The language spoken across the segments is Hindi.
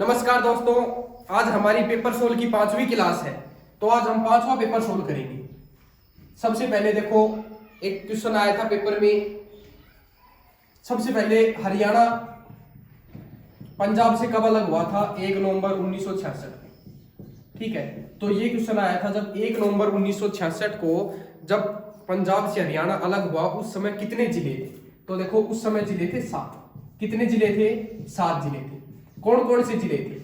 नमस्कार दोस्तों, आज हमारी पेपर सोल्व की 5वीं क्लास है। तो आज हम 5वां पेपर सोल्व करेंगे। सबसे पहले देखो, एक क्वेश्चन आया था पेपर में। सबसे पहले हरियाणा पंजाब से कब अलग हुआ था? 1 नवंबर 1966 में। ठीक है, तो ये क्वेश्चन आया था जब 1 नवंबर 1966 को जब पंजाब से हरियाणा अलग हुआ, उस समय कितने जिले थे? तो देखो, उस समय जिले थे 7। कितने जिले थे? 7 जिले थे। कौन कौन से जिले थे?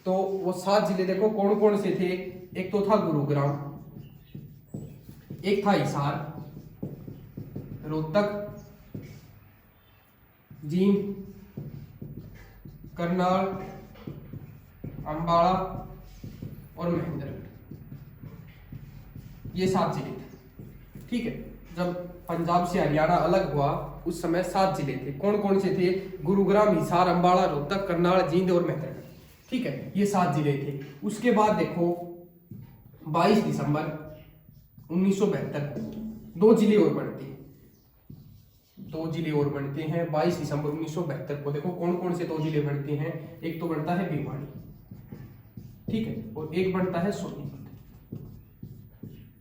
तो वो 7 जिले देखो कौन कौन से थे। एक तो था गुरुग्राम, एक था हिसार, रोहतक, जींद, करनाल, अंबाला और महेंद्रगढ़। ये 7 जिले थे। ठीक है, जब पंजाब से हरियाणा अलग हुआ उस समय 7 जिले थे। कौन कौन से थे? गुरुग्राम, हिसार, अंबाला, रोहतक, करनाल, जींद और महेंद्रगढ़। ठीक है, ये 7 जिले थे। उसके बाद देखो 22 दिसंबर 1972 को 2 जिले और बनते हैं। 2 जिले और बनते हैं 22 दिसंबर 1972 को। देखो कौन कौन से 2 जिले बनते हैं। एक तो बनता है भिवानी, ठीक है, और एक बनता है सोनीपत।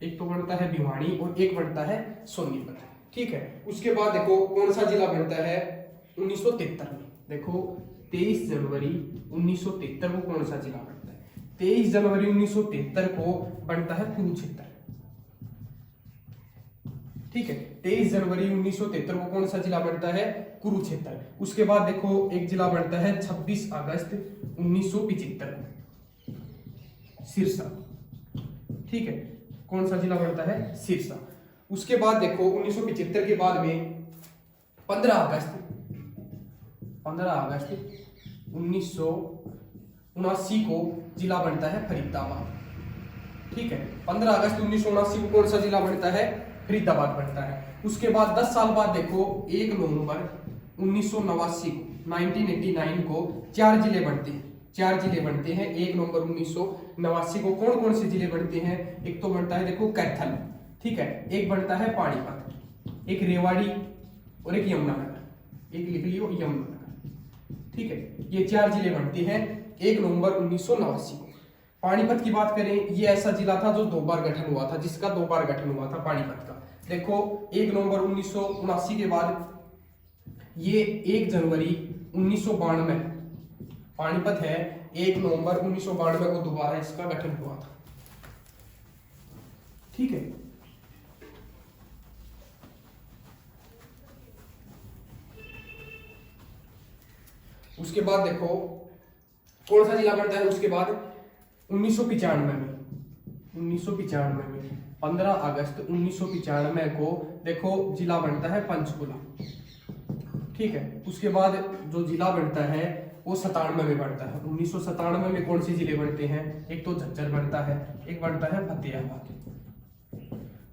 एक तो बनता है भिवानी और एक बनता है सोनीपत। ठीक है, उसके बाद देखो कौन सा जिला बनता है 1973 में। देखो 23 जनवरी 1973 को कौन सा जिला बनता है? 23 जनवरी 1973 को बनता है कुरुक्षेत्र। ठीक है, 23 जनवरी 1973 को कौन सा जिला बनता है? कुरुक्षेत्र। उसके बाद देखो एक जिला बनता है 26 अगस्त 1975 सिरसा। ठीक है, कौन सा जिला बनता है? सिरसा। उसके बाद देखो 1975 के बाद में 15 अगस्त 1979 को जिला बनता है फरीदाबाद। ठीक है, 15 अगस्त 1979 को कौन सा जिला बनता है? फरीदाबाद बनता है। उसके बाद 10 साल बाद देखो 1 नवंबर 1989 को 4 जिले बनते हैं। 4 जिले बनते हैं 1 नवंबर 1989 को। कौन कौन से जिले बनते हैं? एक तो बनता है देखो कैथल, ठीक है, एक बनता है पानीपत, एक रेवाड़ी और एक यमुनानगर। एक लिख लियो यमुनानगर। ठीक है, ये 4 जिले बनते हैं 1 नवंबर 1989 को। पानीपत की बात करें, ये ऐसा जिला था जो 2 बार गठन हुआ था, जिसका 2 बार गठन हुआ था पानीपत का। देखो 1 नवंबर 1979 के बाद ये 1 जनवरी 1992 पानीपत है। 1 नवंबर 1992 को दोबारा इसका गठन हुआ था। ठीक है, उसके बाद देखो कौन सा जिला बनता है। उसके बाद 1995 में 15 अगस्त 1995 को देखो जिला बनता है पंचकुला। ठीक है, उसके बाद जो जिला बनता है वो 97 में बनता है। 1997 में कौन से जिले बनते हैं? एक तो झज्जर बनता है, एक बनता है फतेहाबाद।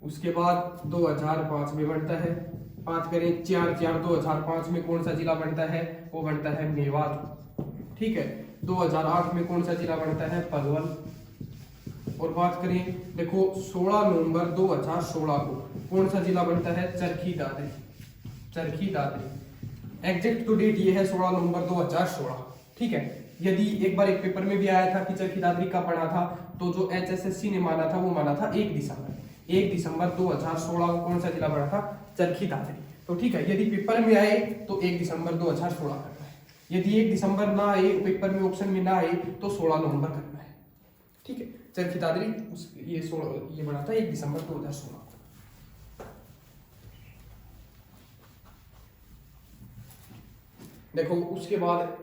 उसके बाद 2005 में बनता है। बात करें 4/4/2005 में कौन सा जिला बनता है? वो बनता है मेवात। ठीक है, 2008 में कौन सा जिला बनता है? पलवल। और बात करें देखो 16 नवंबर 2016 को कौन सा जिला बनता है? चरखी दादरी। एग्जैक्ट तो डेट ये है 16 नवंबर 2016। ठीक है, यदि एक बार एक पेपर में भी आया था कि चरखी दादरी कब बना था, तो जो HSSC ने माना था वो माना था 1 दिसंबर 2016 को कौन सा जिला बना था? चरखी दादरी। तो ठीक है, यदि पेपर में आए तो 1 दिसंबर 2016 करना है। यदि 1 दिसंबर ना आए, पेपर में ऑप्शन में ना आए, तो 16 नवंबर करना है। ठीक है, चरखी दादरी ये बना था 1 दिसंबर 2016 को। देखो उसके बाद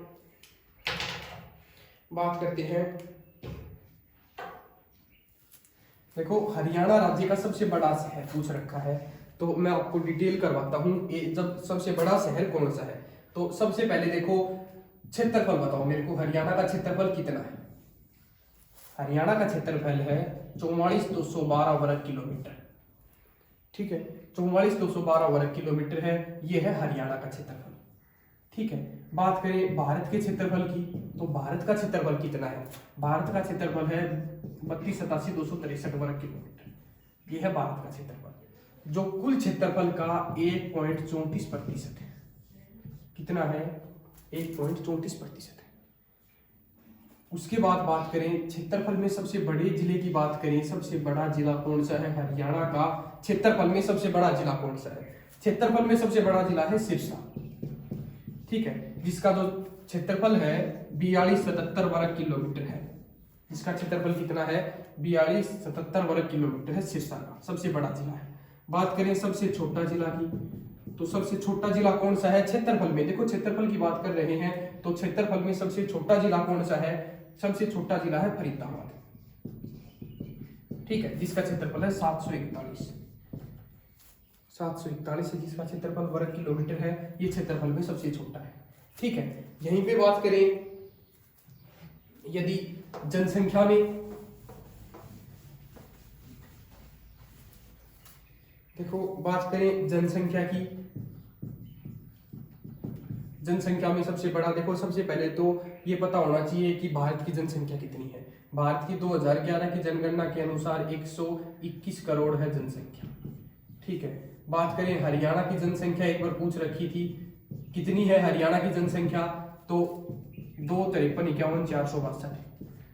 बात करते हैं। देखो हरियाणा राज्य का सबसे बड़ा शहर पूछ रखा है, तो मैं आपको डिटेल करवाता हूँ। जब सबसे बड़ा शहर कौन सा है, तो सबसे पहले देखो क्षेत्रफल बताओ मेरे को। हरियाणा का क्षेत्रफल कितना है? हरियाणा का क्षेत्रफल है 44,212 वर्ग किलोमीटर। ठीक है, 44,212 वर्ग किलोमीटर है, ये है हरियाणा का क्षेत्रफल। ठीक है, बात करें भारत के क्षेत्रफल की, तो भारत का क्षेत्रफल कितना है? भारत का क्षेत्रफल है 32,87,263 वर्ग किलोमीटर। यह है भारत का क्षेत्रफल, जो कुल क्षेत्रफल का 1.34% है। कितना है? 1.34% है। उसके बाद बात करें क्षेत्रफल में सबसे बड़े जिले की बात करें, सबसे बड़ा जिला कौन सा है हरियाणा का? क्षेत्रफल में सबसे बड़ा जिला कौन सा है? क्षेत्रफल में सबसे बड़ा जिला है सिरसा, ठीक है, जिसका जो क्षेत्रफल है 4277 वर्ग किलोमीटर है। इसका क्षेत्रफल कितना है? 4277 वर्ग किलोमीटर है सिरसा का, सबसे बड़ा जिला है। बात करें सबसे छोटा जिला की, तो सबसे छोटा जिला कौन सा है क्षेत्रफल में? देखो क्षेत्रफल की बात कर रहे हैं तो क्षेत्रफल में सबसे छोटा जिला कौन सा है? सबसे छोटा जिला है फरीदाबाद, ठीक है, जिसका क्षेत्रफल है 741 है, जिसका क्षेत्रफल वर्ग किलोमीटर है। ये क्षेत्रफल में सबसे छोटा है, ठीक है। यहीं पे बात करें यदि जनसंख्या में, देखो बात करें जनसंख्या की, जनसंख्या में सबसे बड़ा, देखो सबसे पहले तो ये पता होना चाहिए कि भारत की जनसंख्या कितनी है। भारत की 2011 की जनगणना के अनुसार 121 करोड़ है जनसंख्या, ठीक है। बात करें हरियाणा की जनसंख्या, एक बार पूछ रखी थी कितनी है हरियाणा की जनसंख्या, तो 253,51,462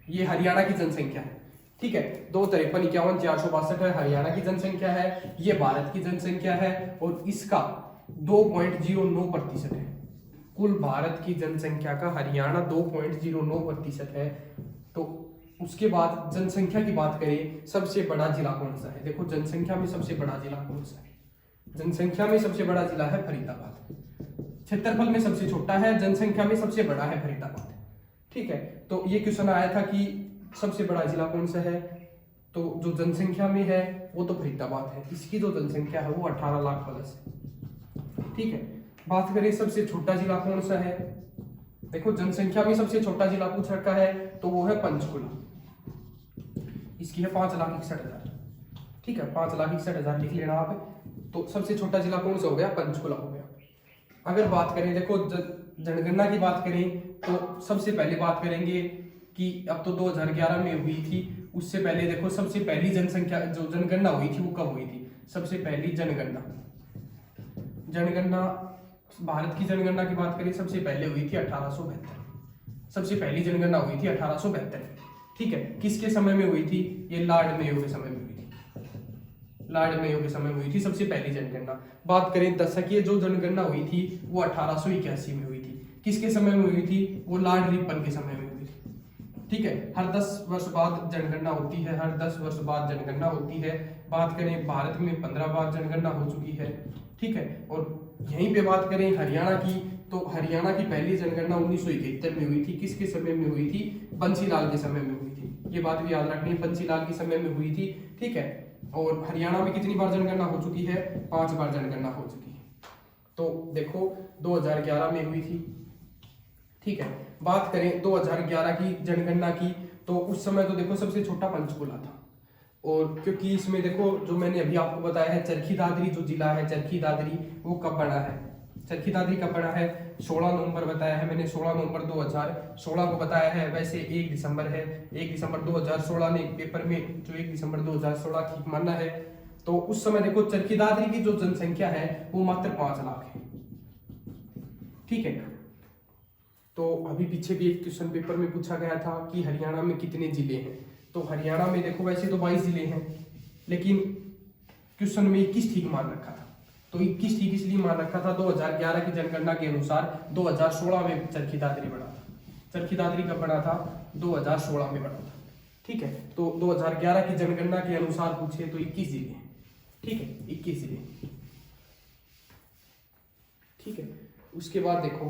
ये हरियाणा की जनसंख्या है, ठीक है। 253,51,462 है हरियाणा की जनसंख्या है। ये भारत की जनसंख्या है और इसका 2.09% है। कुल भारत की जनसंख्या का हरियाणा 2.09% है। तो उसके बाद जनसंख्या की बात करें, सबसे बड़ा जिला कौन सा है? देखो जनसंख्या में सबसे बड़ा जिला कौन सा है? जनसंख्या में सबसे बड़ा जिला है फरीदाबाद। क्षेत्रफल में सबसे छोटा है, जनसंख्या में सबसे बड़ा है फरीदाबाद, ठीक है। तो ये क्वेश्चन आया था कि सबसे बड़ा जिला कौन सा है, तो जो जनसंख्या में है वो तो फरीदाबाद है। इसकी जो जनसंख्या है वो 18 लाख प्लस है, ठीक है। बात करें सबसे छोटा जिला कौन सा है, देखो जनसंख्या में सबसे छोटा जिला पूछ रखा है तो वो है पंचकुला, इसकी है 5,61,000, ठीक है, 5,61,000 लिख लेना आप। तो सबसे छोटा जिला कौन सा हो गया? पंचकुला हो गया। अगर बात करें, देखो जनगणना की बात करें तो सबसे पहले बात करेंगे कि अब तो 2011 में हुई थी, उससे पहले देखो सबसे पहली जनसंख्या जो जनगणना हुई थी वो कब हुई थी? सबसे पहली जनगणना भारत की जनगणना की बात करें सबसे पहले हुई थी 1872, सबसे पहली जनगणना हुई थी 1872, ठीक है। किसके समय में हुई थी? ये लॉर्ड मेयो के समय में हुई थी, लॉर्ड मेयो के समय में हुई थी सबसे पहली जनगणना। बात करें दशकीय जो जनगणना हुई थी वो 1881 में हुई थी। किसके समय में हुई थी? वो लॉर्ड रिपन के समय में हुई थी, ठीक है। हर 10 वर्ष बाद जनगणना होती है, हर 10 वर्ष बाद जनगणना होती है। बात करें भारत में 15 बार जनगणना हो चुकी है, ठीक है। और यहीं पे बात करें हरियाणा की, तो हरियाणा की पहली जनगणना 1971 में हुई थी। किसके समय में हुई थी? बंसीलाल के समय में हुई थी। ये बात भी याद रखनी है, बंसीलाल के समय में हुई थी, ठीक है। और हरियाणा में कितनी बार जनगणना हो चुकी है? 5 बार जनगणना हो चुकी है। तो देखो 2011 में हुई थी, ठीक है। बात करें 2011 की जनगणना की, तो उस समय तो देखो सबसे छोटा पंचकुला था। और क्योंकि इसमें देखो जो मैंने अभी आपको बताया है चरखी दादरी जो जिला है, चरखी दादरी वो कब बना है? चरखी दादरी कब बना है? 16 नवंबर बताया है मैंने, 16 नवंबर 2016 को बताया है। वैसे 1 दिसंबर है, 1 दिसंबर 2016 ने पेपर में जो 1 दिसंबर 2016 ठीक माना है। तो उस समय देखो चरखी दादरी की जो जनसंख्या है वो मात्र 5 लाख है, ठीक है। तो अभी पीछे भी एक क्वेश्चन पेपर में पूछा गया था कि हरियाणा में कितने जिले हैं, तो हरियाणा में देखो वैसे तो 22 जिले हैं, लेकिन क्वेश्चन में 21 ठीक मान रखा था। तो 21 ठीक इसलिए मान रखा था 2011 की जनगणना के अनुसार 2016 में चरखी दादरी बना था। चरखी दादरी कब बना था? 2016 में बना था, ठीक है। तो 2011 की जनगणना के अनुसार पूछे तो 21 जिले हैं, ठीक है, 21 जिले, ठीक है। उसके बाद देखो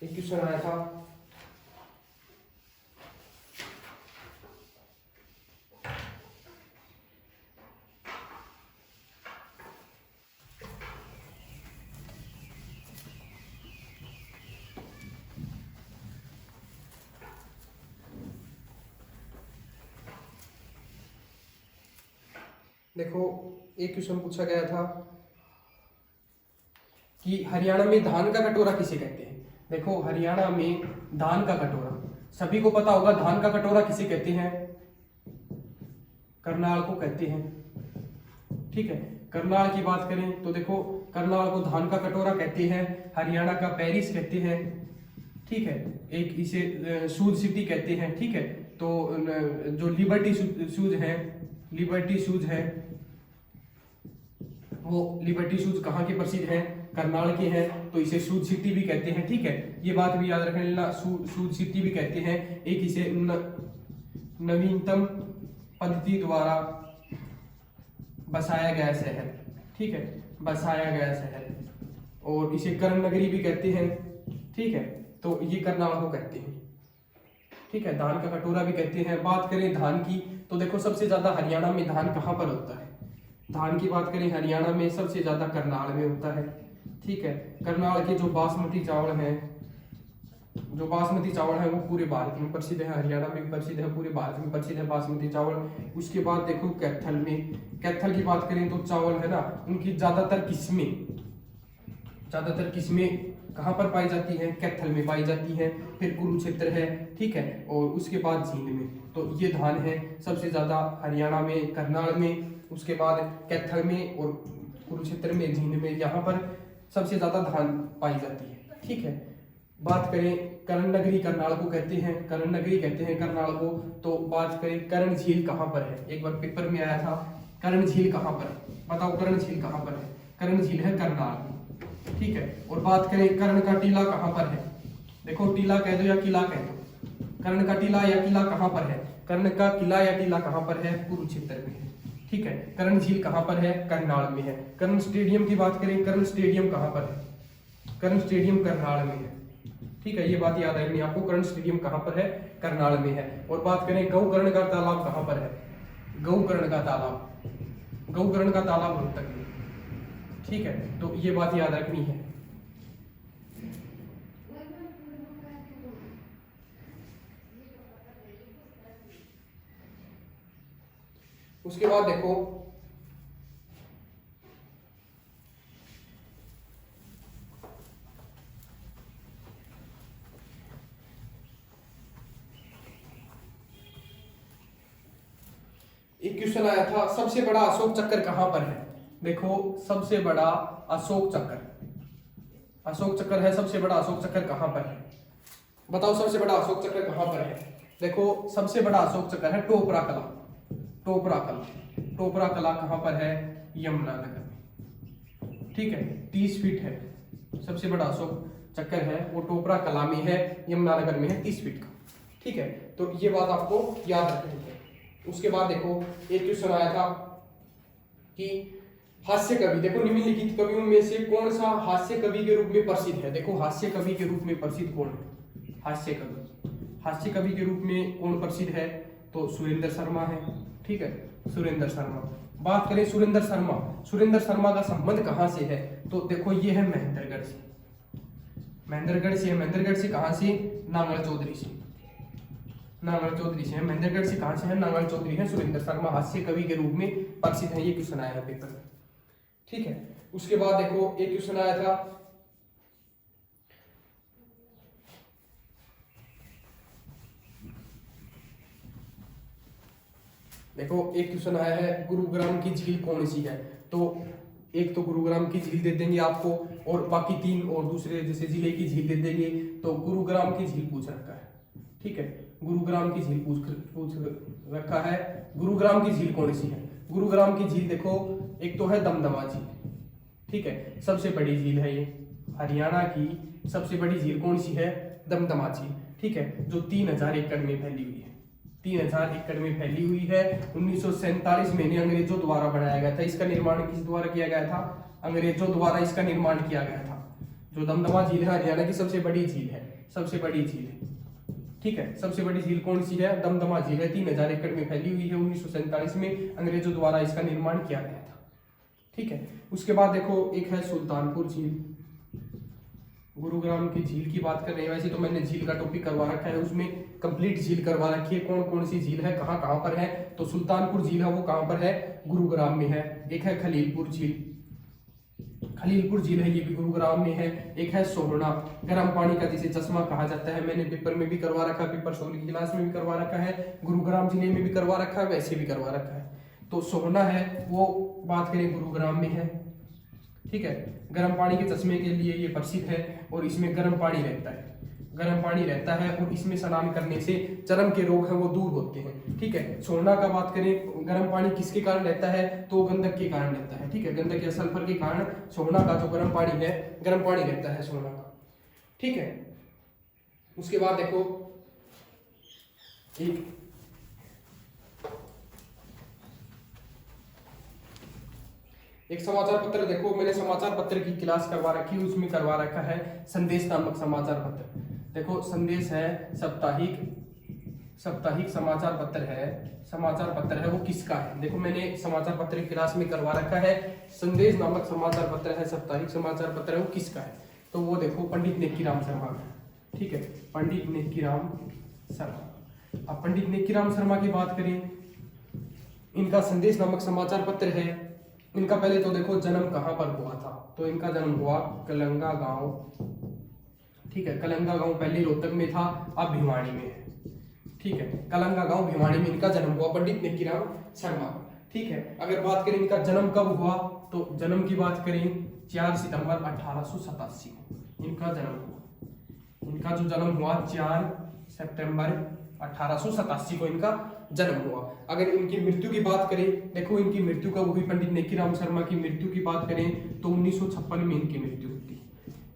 एक क्वेश्चन आया था, देखो एक क्वेश्चन पूछा गया था कि हरियाणा में धान का कटोरा किसे कहते हैं। देखो हरियाणा में धान का कटोरा, सभी को पता होगा धान का कटोरा किसे कहते हैं? करनाल को कहते हैं, ठीक है। करनाल की बात करें तो देखो करनाल को धान का कटोरा कहते हैं, हरियाणा का पेरिस कहते हैं, ठीक है। एक इसे शूज सिटी कहते हैं, ठीक है। तो जो लिबर्टी शूज है वो लिबर्टी शूज कहाँ के प्रसिद्ध हैं? करनाल के हैं, तो इसे शूज सिटी भी कहते हैं, ठीक है। ये बात भी याद रख लेना, शूज सिटी भी कहते हैं। एक इसे नवीनतम पद्धति द्वारा बसाया गया शहर, ठीक है, बसाया गया शहर। और इसे कर्ण नगरी भी कहते हैं, ठीक है। तो ये करनाल को कहते हैं, ठीक है। धान का कटोरा भी कहते हैं। बात करें धान की, तो देखो सबसे ज्यादा हरियाणा में धान कहाँ पर होता है? धान की बात करें हरियाणा में सबसे ज्यादा करनाल में होता है, ठीक है। करनाल के जो बासमती चावल है वो पूरे भारत में प्रसिद्ध है, हरियाणा में भी प्रसिद्ध है, पूरे भारत में प्रसिद्ध है बासमती चावल। उसके बाद देखो कैथल की बात करें तो चावल है ना, उनकी ज्यादातर किस्में कहाँ पर पाई जाती हैं? कैथल में पाई जाती हैं। फिर कुरुक्षेत्र है, ठीक है, और उसके बाद जींद में। तो ये धान है सबसे ज्यादा हरियाणा में, करनाल में, उसके बाद कैथल में और कुरुक्षेत्र में, जींद में, यहाँ पर सबसे ज्यादा धान पाई जाती है, ठीक है। बात करें कर्ण नगरी करनाल को कहते हैं, करनाल को। तो बात करें कर्ण झील कहाँ पर है? एक बार पेपर में आया था, कर्ण झील कहाँ पर है? बताओ कर्ण झील कहाँ पर है? कर्ण झील है करनाल, ठीक है। और बात करें कर्ण का टीला कहाँ पर है? देखो टीला कह दो या किला कह दो, कर्ण का टीला या किला कहाँ पर है? कर्ण का किला या टिला कहाँ पर है? कुरुक्षेत्र में है, ठीक है। कर्ण झील कहाँ पर है? करनाल में है। कर्ण स्टेडियम की बात करें, कर्ण स्टेडियम कहाँ पर है? कर्ण स्टेडियम करनाल में है, ठीक है। ये बात याद रखनी आपको, कर्ण स्टेडियम कहाँ पर है? करनाल में है। और बात करें गौकर्ण का तालाब कहाँ पर है? गौकर्ण का तालाब रोहतक में, ठीक है। तो ये बात याद रखनी है। उसके बाद देखो एक क्वेश्चन आया था, सबसे बड़ा अशोक चक्र कहां पर है? देखो सबसे बड़ा अशोक चक्र है, सबसे बड़ा अशोक चक्र कहां पर है? बताओ सबसे बड़ा अशोक चक्र कहां पर है? देखो सबसे बड़ा अशोक चक्र है टोपरा कला कहां पर है? यमुनानगर में, ठीक है। 30 फीट है, सबसे बड़ा अशोक चक्र है वो टोपरा कला में है, यमुनानगर में है, 30 फीट का, ठीक है। तो ये बात आपको याद रखनी है। उसके बाद देखो एक क्वेश्चन आया था कि हास्य कवि, देखो निम्नलिखित कवियों में से कौन सा हास्य कवि के रूप में प्रसिद्ध है? देखो हास्य कवि के रूप में प्रसिद्ध कौन है? हास्य कवि के रूप में कौन प्रसिद्ध है? तो सुरेंद्र शर्मा है, ठीक है, सुरेंद्र शर्मा। बात करें सुरेंद्र शर्मा का संबंध कहां से है? तो देखो ये है महेंद्रगढ़ से कहां से? नांगल चौधरी से है। महेंद्रगढ़ से कहां से है? नांगल चौधरी है। सुरेंद्र शर्मा हास्य कवि के रूप में प्रसिद्ध है। ये क्वेश्चन आया है पेपर में, ठीक है। उसके बाद देखो एक क्वेश्चन आया था, देखो एक क्वेश्चन आया है गुरुग्राम की झील कौन सी है? तो एक तो गुरुग्राम की झील दे देंगे आपको, और बाकी 3 और दूसरे जैसे जिले की झील दे देंगे। तो गुरुग्राम की झील पूछ रखा है, ठीक है, गुरुग्राम की झील पूछ रखा है। गुरुग्राम की झील कौन सी है? गुरुग्राम की झील देखो एक तो है दमदमा झील, ठीक है, सबसे बड़ी झील है ये। हरियाणा की सबसे बड़ी झील कौन सी है? दमदमा झील, ठीक है, जो 3000 एकड़ में फैली हुई है। 3000 एकड़ में फैली हुई है। 1947 में अंग्रेजों द्वारा बनाया गया था। इसका निर्माण किस द्वारा किया गया था? अंग्रेजों द्वारा इसका निर्माण किया गया था। जो दमदमा झील है हरियाणा की सबसे बड़ी झील है, ठीक है। सबसे बड़ी झील कौन सी है? दमदमा झील है, 3000 एकड़ में फैली हुई है। 1947 में अंग्रेजों द्वारा इसका निर्माण किया गया था, ठीक है। उसके बाद देखो एक है सुल्तानपुर झील। गुरुग्राम की झील की बात कर रहे हैं, वैसे तो मैंने झील का टॉपिक करवा रखा है, उसमें कंप्लीट झील करवा रखी है, कौन कौन सी झील है, कहाँ कहाँ पर है। तो सुल्तानपुर झील है वो कहाँ पर है? गुरुग्राम में है। एक है खलीलपुर झील है, ये भी गुरुग्राम में है। एक है सोहना, गर्म पानी का जिसे चश्मा कहा जाता है, मैंने पेपर में भी करवा रखा है, पेपर 16 की क्लास में भी करवा रखा है, गुरुग्राम जिले में भी करवा रखा है, वैसे भी करवा रखा है। तो सोहना है वो बात करें गुरुग्राम में है, ठीक है। गर्म पानी के चश्मे के लिए ये प्रसिद्ध है और इसमें गर्म पानी रहता है। गर्म पानी रहता है और इसमें स्नान करने से चर्म के रोग हैं वो दूर होते हैं। ठीक है, सोना का बात करें, गर्म पानी किसके कारण रहता है तो गंधक के कारण रहता है। ठीक है, गंधक या सल्फर के कारण सोना का जो गर्म पानी है, गर्म पानी रहता है सोना का। ठीक है, उसके बाद देखो एक समाचार पत्र, देखो मैंने समाचार पत्र की क्लास करवा रखी है, उसमें करवा रखा है संदेश नामक समाचार पत्र। देखो संदेश है साप्ताहिक समाचार पत्र है, समाचार पत्र है वो किसका है, देखो मैंने समाचार पत्र की क्लास में करवा रखा है संदेश नामक समाचार पत्र है, साप्ताहिक समाचार पत्र है वो किसका है, तो वो देखो पंडित नेकीराम शर्मा का। ठीक है, पंडित नेकीराम शर्मा। अब पंडित नेकीराम शर्मा की बात करें, इनका संदेश नामक समाचार पत्र है। इनका पहले तो देखो जन्म कहाँ पर हुआ था, तो इनका जन्म हुआ कलंगा गांव। ठीक है, कलंगा गांव पहले रोहतक में था, अब भिवानी में है। ठीक है, कलंगा गांव भिवानी में इनका जन्म हुआ, पंडित नेकीराम शर्मा। ठीक है, अगर बात करें इनका जन्म कब हुआ, तो जन्म की बात करें 4 सितंबर 1887 को इनका जन्म हुआ। इनका जो जन्म हुआ 4 सितंबर 1887 को इनका जन्म हुआ। अगर इनकी मृत्यु की बात करें, देखो इनकी मृत्यु कब हुई, पंडित नेकीराम शर्मा की मृत्यु की बात करें तो 1956 में इनकी मृत्यु होती है।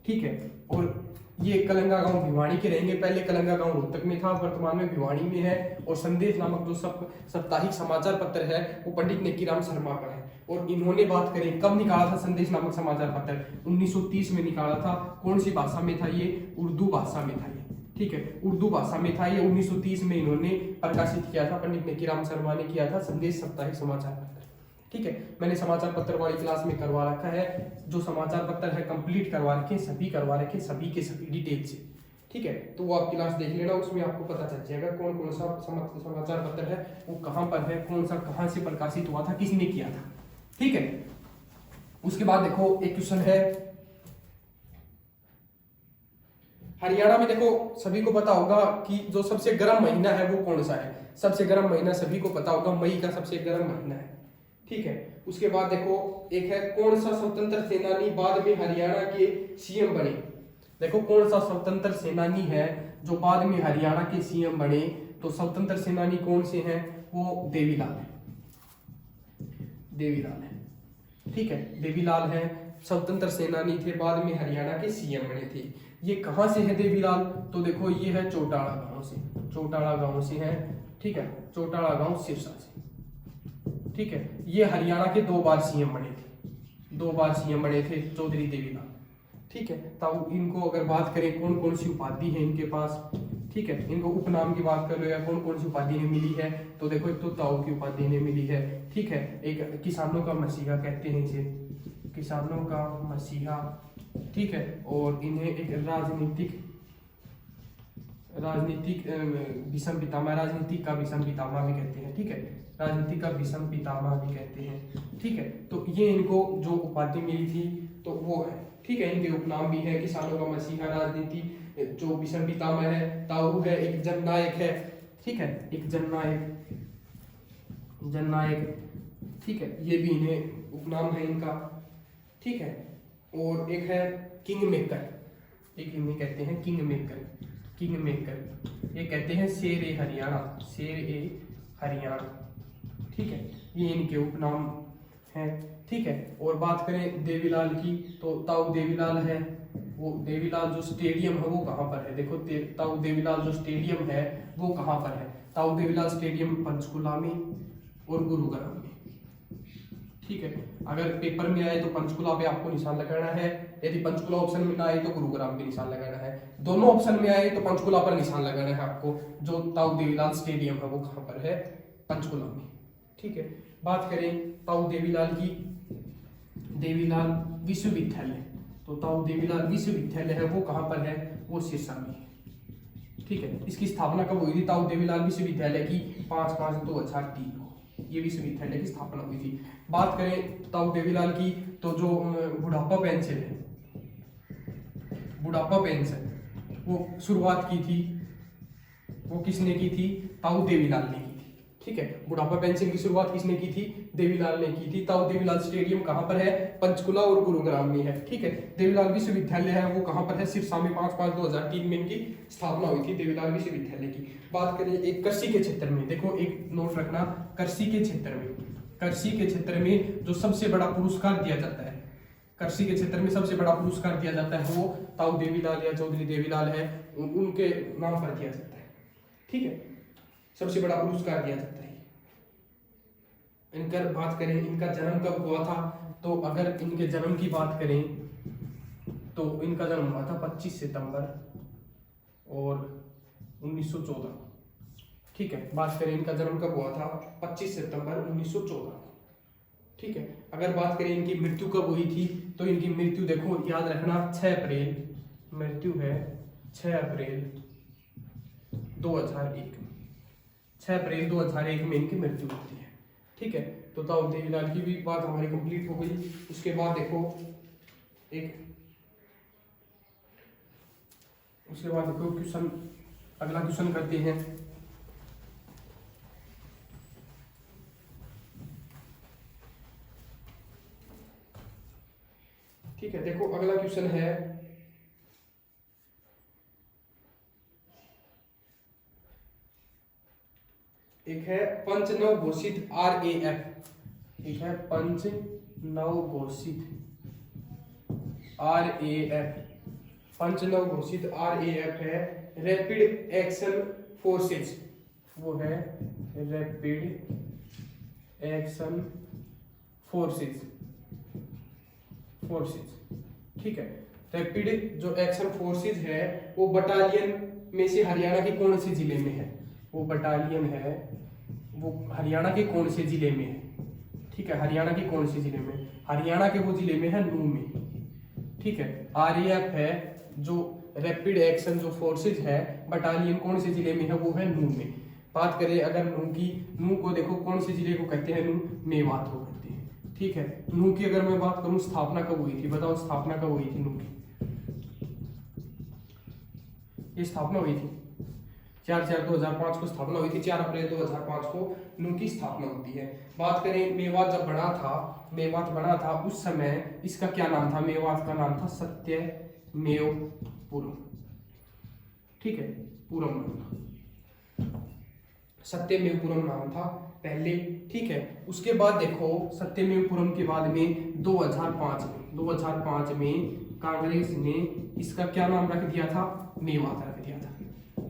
ठीक है, और ये कलंगा गांव भिवानी के रहेंगे, पहले कलंगा गांव रोहतक में था, वर्तमान में भिवानी में है। और संदेश नामक जो साप्ताहिक समाचार पत्र है वो पंडित नेकीराम शर्मा का है। और इन्होंने बात करें कब निकाला था संदेश नामक समाचार पत्र, 1930 में निकाला था। कौन सी भाषा में था ये, उर्दू भाषा में था ये। ठीक है, उर्दू भाषा में था ये, 1930 में इन्होंने प्रकाशित किया था, पंडित नेकीराम शर्मा ने किया था संदेश साप्ताहिक समाचार पत्र। ठीक है, मैंने समाचार पत्र वाली क्लास में करवा रखा है, जो समाचार पत्र है कंप्लीट करवा रखे, सभी करवा रखे, सभी के सभी डिटेल से। ठीक है, तो वो आप क्लास देख लेना, उसमें आपको पता चल जाएगा कौन कौन सा समाचार पत्र है, वो कहाँ पर है, कौन सा कहाँ से प्रकाशित हुआ था, किसने किया था। ठीक है, उसके बाद देखो एक क्वेश्चन है, हरियाणा में देखो सभी को पता होगा कि जो सबसे गर्म महीना है वो कौन सा है, सबसे गर्म महीना सभी को पता होगा, मई का सबसे गर्म महीना है। ठीक है, उसके बाद देखो एक है, कौन सा स्वतंत्र सेनानी बाद में हरियाणा के सीएम बने। देखो कौन सा स्वतंत्र सेनानी है जो बाद में हरियाणा के सीएम बने, तो स्वतंत्र सेनानी कौन से हैं, वो देवीलाल है, देवीलाल है। ठीक है, देवीलाल है, स्वतंत्र सेनानी थे, बाद में हरियाणा के सीएम बने थे। ये कहाँ से है देवीलाल, तो देखो ये है चौटाला गांव से, चौटाला गांव से है। ठीक है, चौटाला गांव सिरसा से। ठीक है, ये हरियाणा के 2 बार सीएम बने थे, 2 बार सीएम बने थे चौधरी देवीलाल। ठीक है, तब इनको अगर बात करें कौन कौन सी उपाधि है इनके पास, ठीक है, इनको उपनाम की बात कर लो या कौन कौन सी उपाधि इन्हें मिली है, तो देखो एक तो ताऊ की उपाधि इन्हें मिली है। ठीक है, एक किसानों का मसीहा कहते हैं इसे, किसानों का मसीहा। ठीक है, और इन्हें एक राजनीतिक विषम पितामह, राजनीतिक का विषम पितामह भी कहते हैं। ठीक है, राजनीतिक का विषम पितामह भी कहते हैं। ठीक है, तो ये इनको जो उपाधि मिली थी तो वो है। ठीक है, इनके उपनाम भी है, किसानों का मसीहा, राजनीति जो विषम पितामह है, ताऊ है, एक जननायक है। ठीक है, एक जननायक, जननायक। ठीक है, ये भी इन्हें उपनाम है इनका। ठीक है, और एक है किंग मेकर, एक इन्हें कहते हैं किंग मेकर, किंग मेकर। ये कहते हैं शेर ए हरियाणा, शेर ए हरियाणा। ठीक है, ये इनके उपनाम हैं। ठीक है, और बात करें देवीलाल की, तो ताऊ देवीलाल है, वो देवीलाल जो स्टेडियम है वो कहाँ पर है, देखो ताऊ देवीलाल जो स्टेडियम है वो कहाँ पर है, ताऊ देवीलाल स्टेडियम पंचकुला में और गुरुग्राम में। ठीक है, अगर पेपर में आए तो पंचकुला पे आपको निशान लगाना है, यदि पंचकुला ऑप्शन में ना आए तो गुरुग्राम पे निशान लगाना है, दोनों ऑप्शन में आए तो पंचकुला पर निशान लगाना है आपको। जो ताऊ देवीलाल स्टेडियम है वो कहाँ पर है, पंचकुला में। ठीक है, बात करें ताऊ देवीलाल की, देवीलाल विश्वविद्यालय, तो ताऊ देवीलाल विश्वविद्यालय है वो कहाँ पर है, वो सिरसा में है। ठीक है, इसकी स्थापना कब हुई थी ताऊ देवीलाल विश्वविद्यालय की, 5/5/2003 को ये विश्वविद्यालय की स्थापना हुई थी। बात करें ताऊ देवीलाल की, तो जो बुढ़ापा पेंशन है, बुढ़ापा पेंशन वो शुरुआत की थी, वो किसने की थी, ताऊ देवीलाल ने की थी। ठीक है, बुढ़ापा पेंशन की शुरुआत किसने की थी, देवीलाल ने की थी। ताऊ देवीलाल स्टेडियम कहाँ पर है? पंचकुला और गुरुग्राम में है। ठीक है, देवीलाल विश्वविद्यालय है वो कहाँ पर है? सिरसा में 5/5/2003 में इनकी स्थापना हुई थी देवीलाल विश्वविद्यालय की। बात करें एक कृषि के क्षेत्र में, देखो एक नोट रखना, कृषि के क्षेत्र में जो सबसे बड़ा पुरस्कार दिया जाता है, कृषि के क्षेत्र में सबसे बड़ा पुरस्कार दिया जाता है वो ताऊ देवीलाल या चौधरी देवीलाल है उनके नाम पर दिया जाता है। ठीक है, सबसे बड़ा पुरस्कार दिया जाता है। इनका बात करें इनका जन्म कब हुआ था, तो अगर इनके जन्म की बात करें तो इनका जन्म हुआ था 25 सितंबर और 1914। ठीक है, बात करें इनका जन्म कब हुआ था? 25 सितंबर 1914। ठीक है, अगर बात करें इनकी मृत्यु कब हुई थी, तो इनकी मृत्यु देखो याद रखना 6 अप्रैल, मृत्यु है 6 अप्रैल 2001, 6 अप्रैल 2001 में इनकी मृत्यु होती है। ठीक है, तो ताऊ देवीलाल की भी बात हमारी कंप्लीट हो गई। उसके बाद देखो क्वेश्चन, अगला क्वेश्चन करते हैं। ठीक है, देखो अगला क्वेश्चन है, एक है पंच नव घोषित RAF, एक है पंच नव घोषित RAF, पंच नव घोषित RAF है रैपिड एक्शन फोर्सेज, वो है रैपिड एक्शन फोर्सेज। ठीक है, रैपिड जो एक्शन फोर्सेज है वो बटालियन में से हरियाणा के कौन से जिले में है? वो बटालियन है वो हरियाणा के कौन से जिले में है? ठीक है, हरियाणा के कौन से जिले में? हरियाणा के वो जिले में है नूह में। ठीक है, RAF है जो रैपिड एक्शन जो फोर्सेज है बटालियन कौन से जिले में है? वो है नूह में। बात करें अगर नूह की, नूह को देखो कौन से जिले को कहते हैं? नूह मेवात को कहते हैं। ठीक है, नूह की अगर मैं बात करूं स्थापना कब हुई थी, बताओ स्थापना कब हुई थी नूह की? ये स्थापना हुई थी 4/4/2005 को स्थापना हुई थी, 4 अप्रैल 2005 को नूह की स्थापना होती है। बात करें मेवात जब बना था उस समय इसका क्या नाम था? मेवात का नाम था सत्यमेवपुरम। ठीक है, पुरम सत्यमेवपुरम नाम था पहले। ठीक है, उसके बाद देखो सत्यमेवपुरम के बाद में 2005 में कांग्रेस ने इसका क्या नाम रख दिया था? मेवात रख दिया था।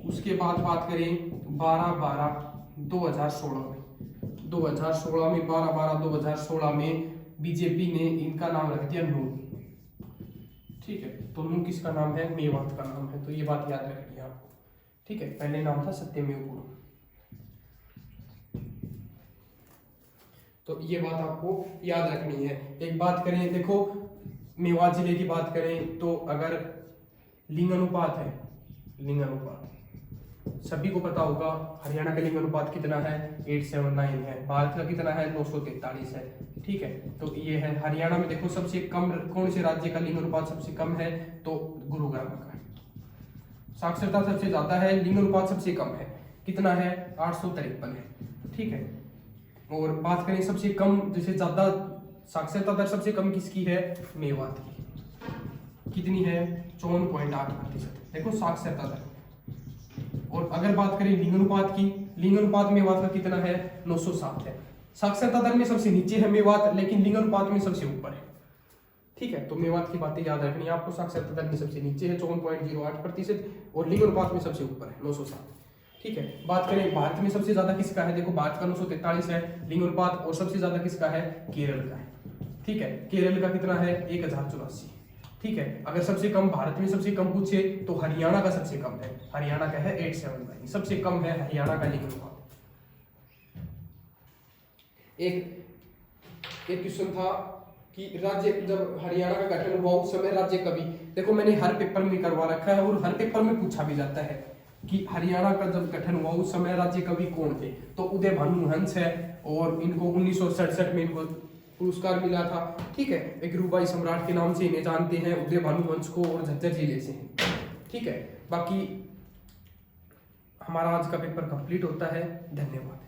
उसके बाद बात करें 12/12/2016 में, 12/12/2016 में बीजेपी ने इनका नाम रख दिया नूह। ठीक है, तो नूह किसका नाम है? मेवात का नाम है, तो ये बात याद रखनी है आपको। ठीक है, पहले नाम था सत्यमेवपुरम, तो ये बात आपको याद रखनी है। एक बात करें, देखो मेवात जिले की बात करें तो अगर लिंग अनुपात है, लिंग अनुपात सभी को पता होगा, हरियाणा का लिंग अनुपात कितना है? 879 है। भारत का कितना है? 943 है। ठीक है, तो ये है हरियाणा में। देखो सबसे कम कौन से राज्य का लिंग अनुपात सबसे कम है? तो गुरुग्राम का है। साक्षरता सबसे ज्यादा है, लिंग अनुपात सबसे कम है, कितना है? 853 है। ठीक है, और बात करें सबसे कम, जैसे ज्यादा साक्षरता दर सबसे कम किसकी है? मेवात की, कितनी है? 54.8%। देखो साक्षरता दर। और अगर बात करें लिंग अनुपात की, लिंग अनुपात मेवात का कितना है? 907 है। साक्षरता दर में सबसे नीचे है मेवात, लेकिन लिंग अनुपात में सबसे ऊपर है। ठीक है, तो मेवात की बातें याद रखनी है आपको। साक्षरता दर में सबसे नीचे है 54.08% और लिंग अनुपात में सबसे ऊपर है 907। ठीक है, बात करें भारत में सबसे ज्यादा किसका है? देखो भारत का 943 है लिंग अनुपात, और सबसे ज्यादा किसका है? केरल का है। ठीक है, केरल का कितना है? 1084। ठीक है, अगर सबसे कम भारत में सबसे कम पूछे तो हरियाणा का सबसे कम है, हरियाणा का है 879, सबसे कम है हरियाणा का लिंग अनुपात। एक क्वेश्चन था कि राज्य जब हरियाणा का गठन हुआ उस समय राज्य कवि, देखो मैंने हर पेपर में करवा रखा है और हर पेपर में पूछा भी जाता है कि हरियाणा का जब गठन हुआ उस समय राज्य कवि कौन थे? तो उदय भानु हंस है, और इनको 1967 में इनको पुरस्कार मिला था। ठीक है, एक रूबाई सम्राट के नाम से इन्हें जानते हैं, उदय भानु हंस को, और झज्जर जिले से हैं। ठीक है, बाकी हमारा आज का पेपर कंप्लीट होता है। धन्यवाद।